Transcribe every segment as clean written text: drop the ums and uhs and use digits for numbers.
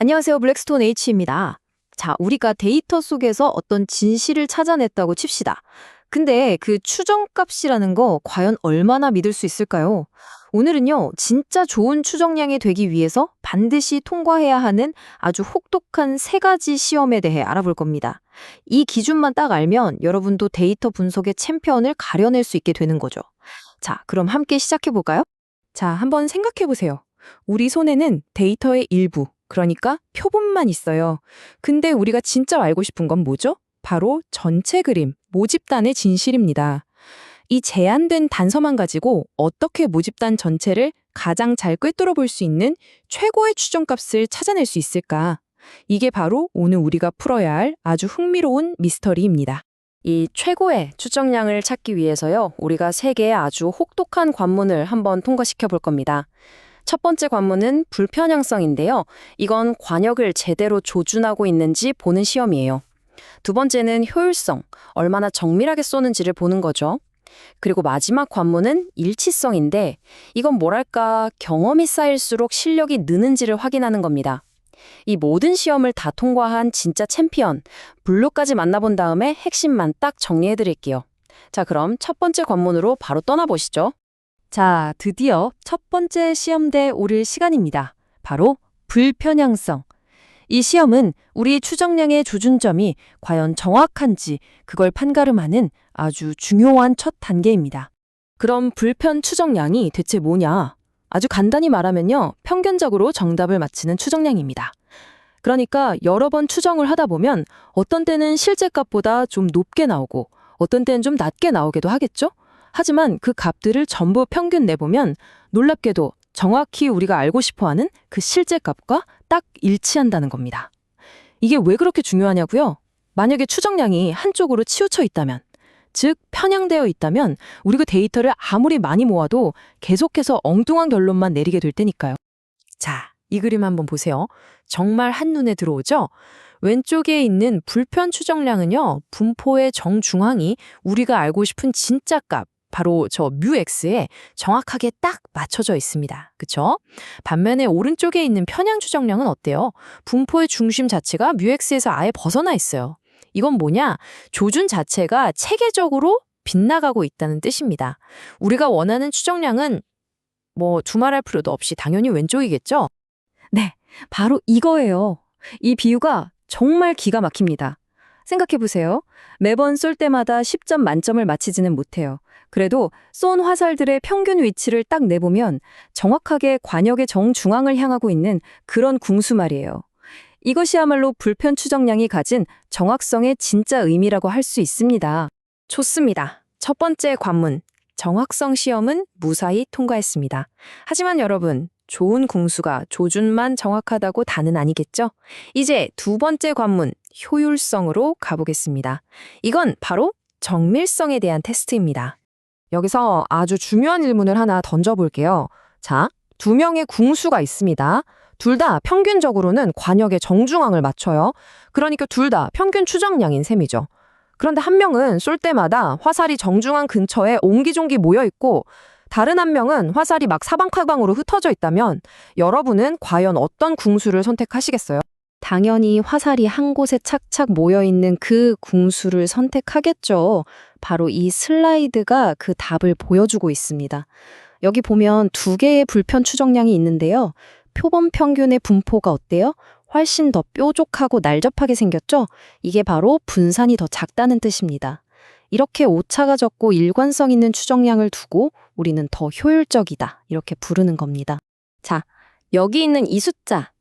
안녕하세요. 블랙스톤 H입니다. 자, 우리가 데이터 속에서 어떤 진실을 찾아냈다고 칩시다. 근데 그 추정값이라는 거 과연 얼마나 믿을 수 있을까요? 오늘은요, 진짜 좋은 추정량이 되기 위해서 반드시 통과해야 하는 아주 혹독한 세 가지 시험에 대해 알아볼 겁니다. 이 기준만 딱 알면 여러분도 데이터 분석의 챔피언을 가려낼 수 있게 되는 거죠. 자, 그럼 함께 시작해 볼까요? 자, 한번 생각해 보세요. 우리 손에는 데이터의 일부, 그러니까 표본만 있어요. 근데 우리가 진짜 알고 싶은 건 뭐죠? 바로 전체 그림, 모집단의 진실입니다. 이 제한된 단서만 가지고 어떻게 모집단 전체를 가장 잘 꿰뚫어 볼 수 있는 최고의 추정값을 찾아낼 수 있을까? 이게 바로 오늘 우리가 풀어야 할 아주 흥미로운 미스터리입니다. 이 최고의 추정량을 찾기 위해서요, 우리가 세 개의 아주 혹독한 관문을 한번 통과시켜 볼 겁니다. 첫 번째 관문은 불편향성인데요. 이건 관역을 제대로 조준하고 있는지 보는 시험이에요. 두 번째는 효율성, 얼마나 정밀하게 쏘는지를 보는 거죠. 그리고 마지막 관문은 일치성인데, 이건 뭐랄까 경험이 쌓일수록 실력이 느는지를 확인하는 겁니다. 이 모든 시험을 다 통과한 진짜 챔피언, 블루까지 만나본 다음에 핵심만 딱 정리해드릴게요. 자, 그럼 첫 번째 관문으로 바로 떠나보시죠. 자, 드디어 첫 번째 시험대에 오를 시간입니다. 바로 불편향성. 이 시험은 우리 추정량의 조준점이 과연 정확한지 그걸 판가름하는 아주 중요한 첫 단계입니다. 그럼 불편 추정량이 대체 뭐냐? 아주 간단히 말하면요, 평균적으로 정답을 맞히는 추정량입니다. 그러니까 여러 번 추정을 하다 보면 어떤 때는 실제 값보다 좀 높게 나오고 어떤 때는 좀 낮게 나오기도 하겠죠? 하지만 그 값들을 전부 평균 내보면 놀랍게도 정확히 우리가 알고 싶어하는 그 실제 값과 딱 일치한다는 겁니다. 이게 왜 그렇게 중요하냐고요? 만약에 추정량이 한쪽으로 치우쳐 있다면, 즉 편향되어 있다면 우리 그 데이터를 아무리 많이 모아도 계속해서 엉뚱한 결론만 내리게 될 테니까요. 자, 이 그림 한번 보세요. 정말 한눈에 들어오죠? 왼쪽에 있는 불편 추정량은요, 분포의 정중앙이 우리가 알고 싶은 진짜 값, 바로 저 뮤x에 정확하게 딱 맞춰져 있습니다. 그쵸? 반면에 오른쪽에 있는 편향 추정량은 어때요? 분포의 중심 자체가 뮤x에서 아예 벗어나 있어요. 이건 뭐냐? 조준 자체가 체계적으로 빗나가고 있다는 뜻입니다. 우리가 원하는 추정량은 두말할 필요도 없이 당연히 왼쪽이겠죠? 네, 바로 이거예요. 이 비유가 정말 기가 막힙니다. 생각해보세요. 매번 쏠 때마다 10점 만점을 맞히지는 못해요. 그래도 쏜 화살들의 평균 위치를 딱 내보면 정확하게 관역의 정중앙을 향하고 있는 그런 궁수 말이에요. 이것이야말로 불편 추정량이 가진 정확성의 진짜 의미라고 할 수 있습니다. 좋습니다. 첫 번째 관문, 정확성 시험은 무사히 통과했습니다. 하지만 여러분, 좋은 궁수가 조준만 정확하다고 다는 아니겠죠? 이제 두 번째 관문, 효율성으로 가보겠습니다. 이건 바로 정밀성에 대한 테스트입니다. 여기서 아주 중요한 질문을 하나 던져볼게요. 자, 두 명의 궁수가 있습니다. 둘 다 평균적으로는 관역의 정중앙을 맞춰요. 그러니까 둘 다 평균 추정량인 셈이죠. 그런데 한 명은 쏠 때마다 화살이 정중앙 근처에 옹기종기 모여있고 다른 한 명은 화살이 막 사방팔방으로 흩어져 있다면 여러분은 과연 어떤 궁수를 선택하시겠어요? 당연히 화살이 한 곳에 착착 모여있는 그 궁수를 선택하겠죠. 바로 이 슬라이드가 그 답을 보여주고 있습니다. 여기 보면 두 개의 불편 추정량이 있는데요. 표본 평균의 분포가 어때요? 훨씬 더 뾰족하고 날렵하게 생겼죠? 이게 바로 분산이 더 작다는 뜻입니다. 이렇게 오차가 적고 일관성 있는 추정량을 두고 우리는 더 효율적이다, 이렇게 부르는 겁니다. 자, 여기 있는 이 숫자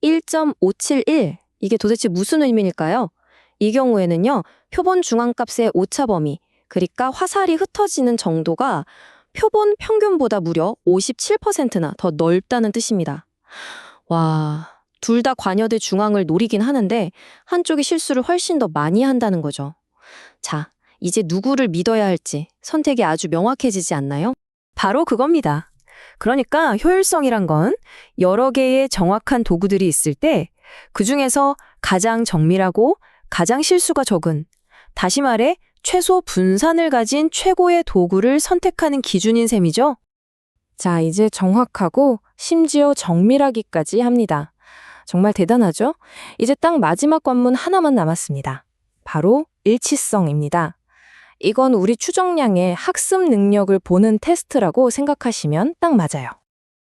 1.571, 이게 도대체 무슨 의미일까요? 이 경우에는요, 표본 중앙값의 오차 범위, 그러니까 화살이 흩어지는 정도가 표본 평균보다 무려 57%나 더 넓다는 뜻입니다. 와, 둘 다 관여대 중앙을 노리긴 하는데 한쪽이 실수를 훨씬 더 많이 한다는 거죠. 자, 이제 누구를 믿어야 할지 선택이 아주 명확해지지 않나요? 바로 그겁니다. 그러니까 효율성이란 건 여러 개의 정확한 도구들이 있을 때 그중에서 가장 정밀하고 가장 실수가 적은, 다시 말해 최소 분산을 가진 최고의 도구를 선택하는 기준인 셈이죠. 자, 이제 정확하고 심지어 정밀하기까지 합니다. 정말 대단하죠? 이제 딱 마지막 관문 하나만 남았습니다. 바로 일치성입니다. 이건 우리 추정량의 학습 능력을 보는 테스트라고 생각하시면 딱 맞아요.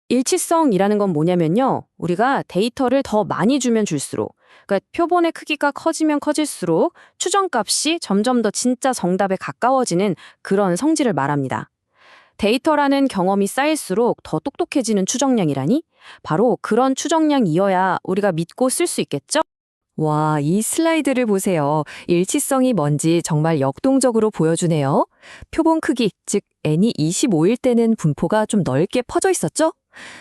일치성이라는 건 뭐냐면요. 우리가 데이터를 더 많이 주면 줄수록, 그러니까 표본의 크기가 커지면 커질수록 추정값이 점점 더 진짜 정답에 가까워지는 그런 성질을 말합니다. 데이터라는 경험이 쌓일수록 더 똑똑해지는 추정량이라니? 바로 그런 추정량이어야 우리가 믿고 쓸 수 있겠죠? 와, 이 슬라이드를 보세요. 일치성이 뭔지 정말 역동적으로 보여주네요. 표본 크기, 즉 n이 25일 때는 분포가 좀 넓게 퍼져 있었죠?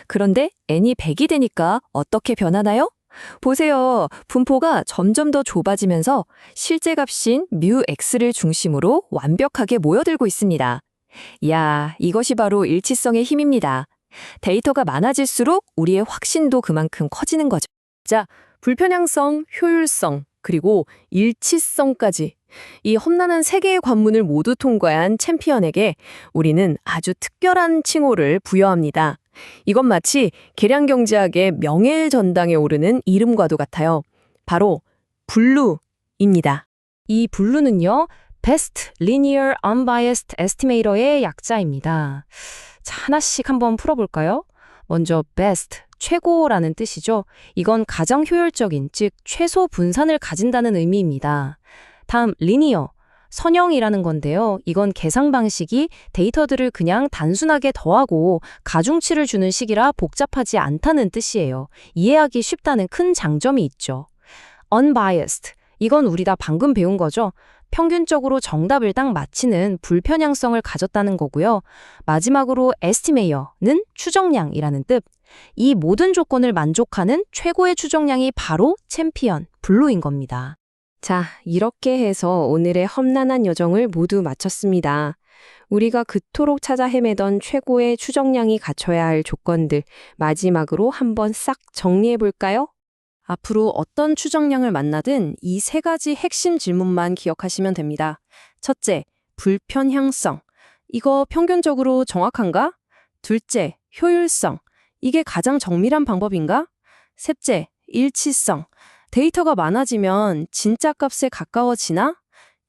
그런데 n이 100이 되니까 어떻게 변하나요? 보세요. 분포가 점점 더 좁아지면서 실제 값인 뮤 x를 중심으로 완벽하게 모여들고 있습니다. 이야, 이것이 바로 일치성의 힘입니다. 데이터가 많아질수록 우리의 확신도 그만큼 커지는 거죠. 자, 불편향성, 효율성, 그리고 일치성까지 이 험난한 세 개의 관문을 모두 통과한 챔피언에게 우리는 아주 특별한 칭호를 부여합니다. 이건 마치 계량경제학의 명예의 전당에 오르는 이름과도 같아요. 바로 블루입니다. 이 블루는요, Best Linear Unbiased Estimator의 약자입니다. 자, 하나씩 한번 풀어볼까요? 먼저 best, 최고라는 뜻이죠. 이건 가장 효율적인, 즉 최소 분산을 가진다는 의미입니다. 다음 linear, 선형이라는 건데요. 이건 계산 방식이 데이터들을 그냥 단순하게 더하고 가중치를 주는 식이라 복잡하지 않다는 뜻이에요. 이해하기 쉽다는 큰 장점이 있죠. unbiased, 이건 우리 다 방금 배운 거죠. 평균적으로 정답을 딱 맞히는 불편향성을 가졌다는 거고요. 마지막으로 estimator는 추정량이라는 뜻. 이 모든 조건을 만족하는 최고의 추정량이 바로 챔피언, 블루인 겁니다. 자, 이렇게 해서 오늘의 험난한 여정을 모두 마쳤습니다. 우리가 그토록 찾아 헤매던 최고의 추정량이 갖춰야 할 조건들 마지막으로 한번 싹 정리해 볼까요? 앞으로 어떤 추정량을 만나든 이 세 가지 핵심 질문만 기억하시면 됩니다. 첫째, 불편향성. 이거 평균적으로 정확한가? 둘째, 효율성. 이게 가장 정밀한 방법인가? 셋째, 일치성. 데이터가 많아지면 진짜 값에 가까워지나?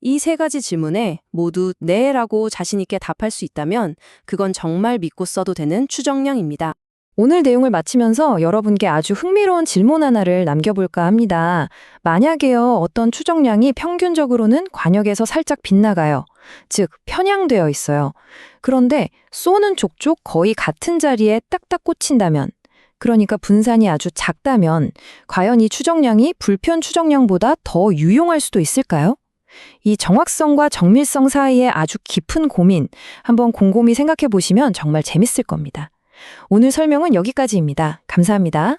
이 세 가지 질문에 모두 네라고 자신 있게 답할 수 있다면 그건 정말 믿고 써도 되는 추정량입니다. 오늘 내용을 마치면서 여러분께 아주 흥미로운 질문 하나를 남겨볼까 합니다. 만약에요, 어떤 추정량이 평균적으로는 관역에서 살짝 빗나가요. 즉, 편향되어 있어요. 그런데 쏘는 족족 거의 같은 자리에 딱딱 꽂힌다면, 그러니까 분산이 아주 작다면, 과연 이 추정량이 불편 추정량보다 더 유용할 수도 있을까요? 이 정확성과 정밀성 사이에 아주 깊은 고민, 한번 곰곰이 생각해 보시면 정말 재밌을 겁니다. 오늘 설명은 여기까지입니다. 감사합니다.